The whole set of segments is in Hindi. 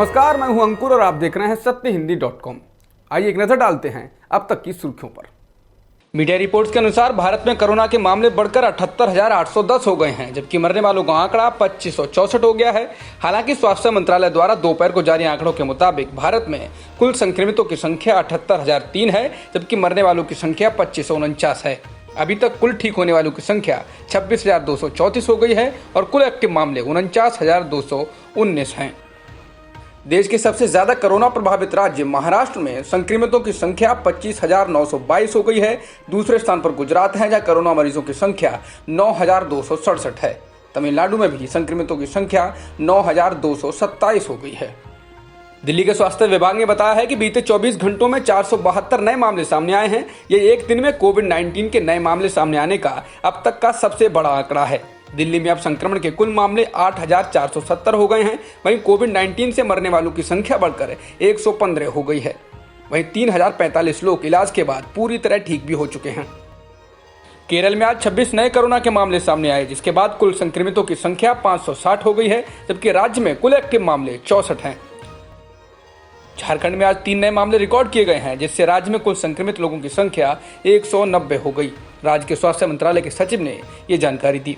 नमस्कार, मैं हूं अंकुर और आप देख रहे हैं सत्यहिंदी.com। आइए एक नजर डालते हैं अब तक की सुर्खियों पर। मीडिया रिपोर्ट्स के अनुसार भारत में कोरोना के मामले बढ़कर 78,810 हो गए हैं, जबकि मरने वालों का आंकड़ा 2564 हो गया है। हालांकि स्वास्थ्य मंत्रालय द्वारा दोपहर को जारी आंकड़ों के मुताबिक भारत में कुल संक्रमितों की संख्या 78,003 है, जबकि मरने वालों की संख्या 2549 है। अभी तक कुल ठीक होने वालों की संख्या 26,234 हो गई है और कुल एक्टिव मामले 49,219 हैं। देश के सबसे ज्यादा कोरोना प्रभावित राज्य महाराष्ट्र में संक्रमितों की संख्या 25,922 हो गई है। दूसरे स्थान पर गुजरात है, जहां कोरोना मरीजों की संख्या 9,267 है। तमिलनाडु में भी संक्रमितों की संख्या 9,227 हो गई है। दिल्ली के स्वास्थ्य विभाग ने बताया है कि बीते 24 घंटों में 472 नए मामले सामने आए हैं। ये एक दिन में कोविड-19 के नए मामले सामने आने का अब तक का सबसे बड़ा आंकड़ा है। दिल्ली में अब संक्रमण के कुल मामले 8,470 हो गए हैं। वहीं कोविड-19 से मरने वालों की संख्या बढ़कर 115 हो गई है। वहीं 3,045 लोग इलाज के बाद पूरी तरह ठीक भी हो चुके हैं। केरल में आज 26 नए कोरोना के मामले सामने आए, जिसके बाद कुल संक्रमितों की संख्या 560 हो गई है, जबकि राज्य में कुल एक्टिव मामले 64 हैं। झारखंड में आज 3 नए मामले रिकॉर्ड किए गए हैं, जिससे राज्य में कुल संक्रमित लोगों की संख्या 190 हो गई। राज्य के स्वास्थ्य मंत्रालय के सचिव ने ये जानकारी दी।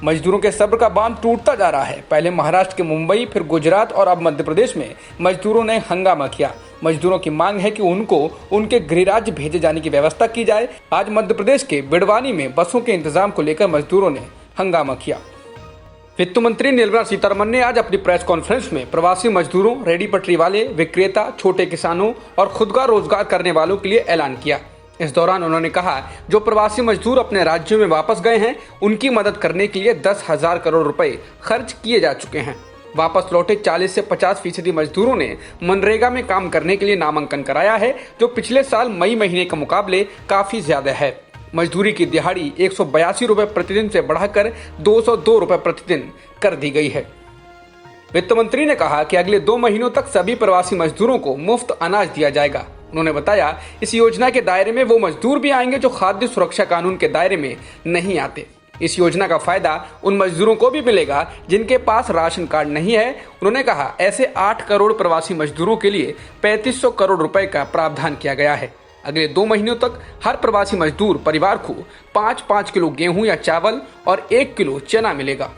मजदूरों के सब्र का बांध टूटता जा रहा है। पहले महाराष्ट्र के मुंबई, फिर गुजरात और अब मध्य प्रदेश में मजदूरों ने हंगामा किया। मजदूरों की मांग है कि उनको उनके गृह राज्य भेजे जाने की व्यवस्था की जाए। आज मध्य प्रदेश के बिडवानी में बसों के इंतजाम को लेकर मजदूरों ने हंगामा किया। वित्त मंत्री निर्मला सीतारमण ने आज अपनी प्रेस कॉन्फ्रेंस में प्रवासी मजदूरों, रेहड़ी पटरी वाले, विक्रेता, छोटे किसानों और खुद का रोजगार करने वालों के लिए ऐलान किया। इस दौरान उन्होंने कहा, जो प्रवासी मजदूर अपने राज्यों में वापस गए हैं, उनकी मदद करने के लिए 10,000 करोड़ रुपए खर्च किए जा चुके हैं। वापस लौटे 40 से 50% मजदूरों ने मनरेगा में काम करने के लिए नामांकन कराया है, जो पिछले साल मई महीने के मुकाबले काफी ज्यादा है। मजदूरी की दिहाड़ी 182 रुपए प्रतिदिन से बढ़ाकर 202 रुपए प्रतिदिन कर दी गई है। वित्त मंत्री ने कहा कि अगले 2 महीनों तक सभी प्रवासी मजदूरों को मुफ्त अनाज दिया जाएगा। उन्होंने बताया, इस योजना के दायरे में वो मजदूर भी आएंगे जो खाद्य सुरक्षा कानून के दायरे में नहीं आते। इस योजना का फायदा उन मजदूरों को भी मिलेगा जिनके पास राशन कार्ड नहीं है। उन्होंने कहा, ऐसे 8 करोड़ प्रवासी मजदूरों के लिए 3,500 करोड़ रुपए का प्रावधान किया गया है। अगले 2 महीनों तक हर प्रवासी मजदूर परिवार को 5-5 किलो गेहूं या चावल और 1 किलो चना मिलेगा।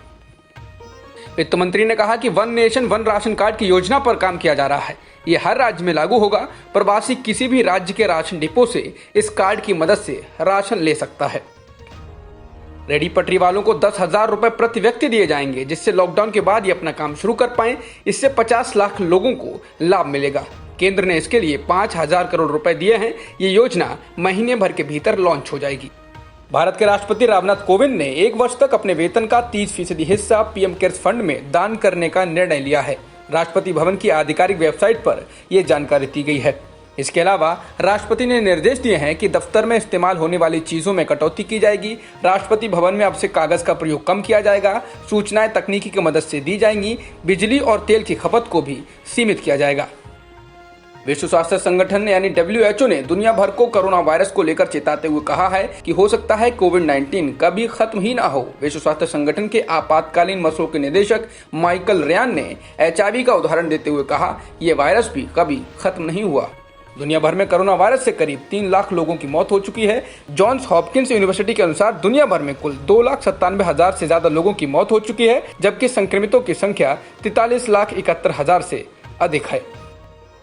वित्त मंत्री ने कहा कि one nation one ration card की योजना पर काम किया जा रहा है। ये हर राज्य में लागू होगा। प्रवासी किसी भी राज्य के राशन डिपो से इस कार्ड की मदद से राशन ले सकता है। रेहड़ी पटरी वालों को 10,000 रुपए प्रति व्यक्ति दिए जाएंगे, जिससे लॉकडाउन के बाद ये अपना काम शुरू कर पाएं। इससे 50 लाख लोगों को लाभ मिलेगा। केंद्र ने इसके लिए 5,000 करोड़ रुपए दिए हैं। ये योजना महीने भर के भीतर लॉन्च हो जाएगी। भारत के राष्ट्रपति रामनाथ कोविंद ने 1 वर्ष तक अपने वेतन का 30% हिस्सा पीएम केयर्स फंड में दान करने का निर्णय लिया है। राष्ट्रपति भवन की आधिकारिक वेबसाइट पर यह जानकारी दी गई है। इसके अलावा राष्ट्रपति ने निर्देश दिए हैं कि दफ्तर में इस्तेमाल होने वाली चीजों में कटौती की जाएगी। राष्ट्रपति भवन में अब से कागज का प्रयोग कम किया जाएगा। सूचनाएं तकनीकी की मदद से दी जाएंगी। बिजली और तेल की खपत को भी सीमित किया जाएगा। विश्व स्वास्थ्य संगठन यानी WHO ने दुनिया भर को कोरोना वायरस को लेकर चेताते हुए कहा है कि हो सकता है कोविड-19 कभी खत्म ही ना हो। विश्व स्वास्थ्य संगठन के आपातकालीन मसलों के निदेशक माइकल रेयान ने HIV का उदाहरण देते हुए कहा, ये वायरस भी कभी खत्म नहीं हुआ। दुनिया भर में कोरोना वायरस से करीब 3 लाख लोगों की मौत हो चुकी है। जॉन्स हॉपकिंस यूनिवर्सिटी के अनुसार दुनिया भर में कुल 2,97,000 से ज्यादा लोगों की मौत हो चुकी है, जबकि संक्रमितों की संख्या 43,71,000 से अधिक है।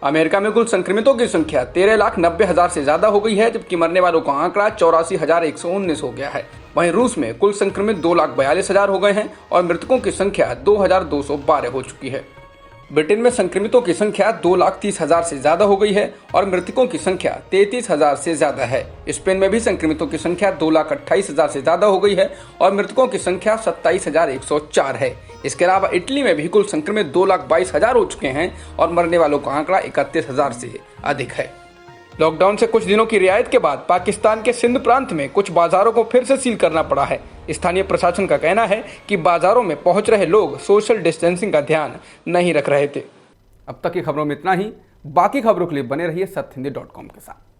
अमेरिका में कुल संक्रमितों की संख्या 13,90,000 से ज्यादा हो गई है, जबकि मरने वालों का आंकड़ा 84,119 हो गया है। वहीं रूस में कुल संक्रमित 2,42,000 हो गए हैं और मृतकों की संख्या 2,212 हो चुकी है। ब्रिटेन में संक्रमितों की संख्या 2,30,000 से ज्यादा हो गई है और मृतकों की संख्या 33,000 से ज्यादा है। स्पेन में भी संक्रमितों की संख्या 2,28,000 से ज्यादा हो गई है और मृतकों की संख्या 27,104 है। इसके अलावा इटली में भी कुल संक्रमित 2,22,000 हो चुके हैं और मरने वालों का आंकड़ा 31,000 से अधिक है। लॉकडाउन से कुछ दिनों की रियायत के बाद पाकिस्तान के सिंध प्रांत में कुछ बाजारों को फिर से सील करना पड़ा है। स्थानीय प्रशासन का कहना है कि बाजारों में पहुंच रहे लोग सोशल डिस्टेंसिंग का ध्यान नहीं रख रहे थे। अब तक की खबरों में इतना ही। बाकी खबरों के लिए बने रहिए सत्यहिंदी.com के साथ।